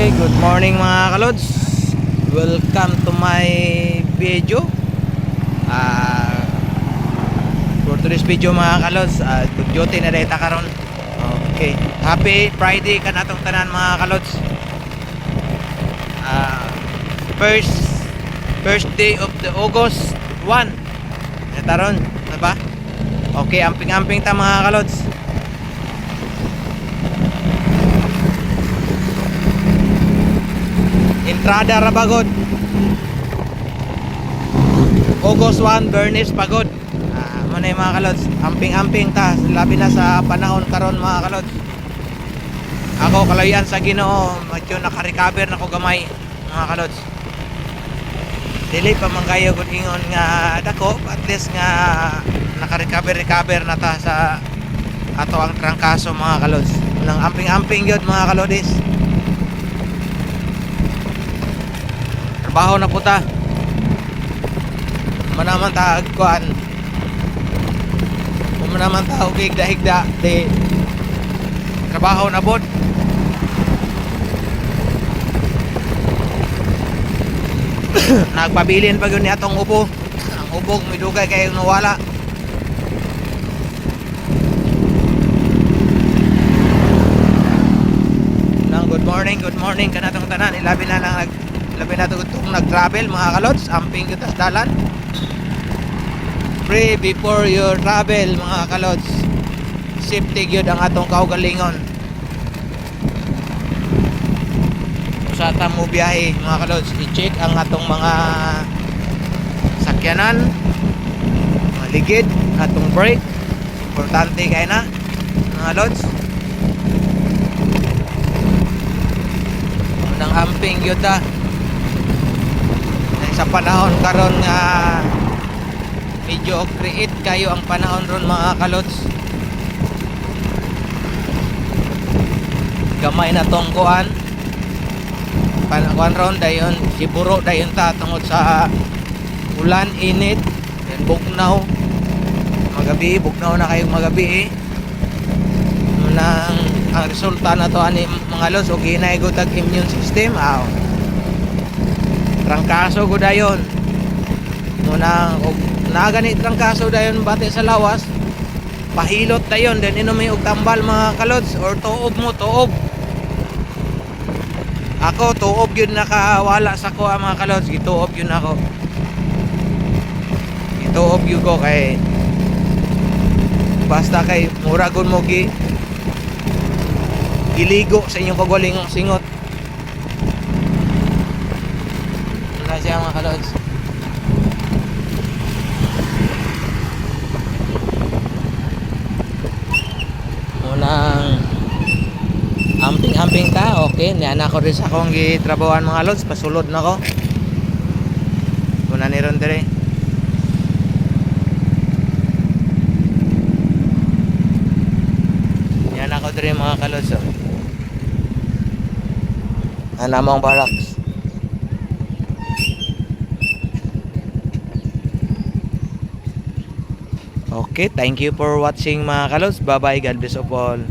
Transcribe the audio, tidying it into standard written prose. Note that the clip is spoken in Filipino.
Okay, good morning mga kalods. Welcome to my video. For today's video mga kalods, good duty na data karon. Okay, happy Friday kanatong tanan mga kalods. First day of the August 1. Nataron, na ba? Okay, amping-amping ta mga kalods. Entrada Rabagod August 1, Bernice Pagod. Muna yung mga kalods, amping-amping ta, labi na sa panahon karon mga kalods. Ako kalayan sa Ginoo, medyo naka-recover na ko gamay mga kalods. Dili pa man kayo kung ingon nga dako, at least nga naka-recover na ta sa ato ang trangkaso mga kalods. Nang amping-amping yun mga kalodis. Trabaho na po ta. Manaman ta agkuan. Manaman ta og higda-higda di trabaho na bod. Nagpabilin pa gyud ni atong ubo. Ang ubog midugay kay nawala. Nang good morning kanatong tanan. Ilabi na lang labi na itong nag-travel mga kalods, amping kita sa dalan. Pray before your travel mga kalods. Safety gyud ang atong kaugalingon sa tamo biyahe mga kalods. I-check ang atong mga sakyanan, mga ligid, atong brake, importante kay na mga kalods. Unang amping gyud ta sa panahon karon nga medyo create kayo ang panahon ron mga kalods. Gamay na tong kuan panahon ron dayon siburo dayon ta tungod sa ulan, init, then bugnaw magabi, bugnaw na kayo magabi nang ang resulta na to ani mga lods og hinay gud tag immune system. Trangkaso ko dayon muna og nagani trangkaso dayon bati sa lawas pahilot dayon then inumi og tambal mga kalods or tuob mo tuob. Ako tuob yun nakawala sa ko mga kalods, gituob yun ako, gituob yun ko kay basta kay muragon mo giligo sa inyong kagwalingong singot na siya mga kalods. Unang amping-amping ta. Okay, niyan ako rin sa akong gitrabawan mga lods, pasulod na ko kuna ni ron dire. Niyan ako dire mga kalods. Anamong barracks. Okay, thank you for watching mga kalods. Bye bye, God bless of all.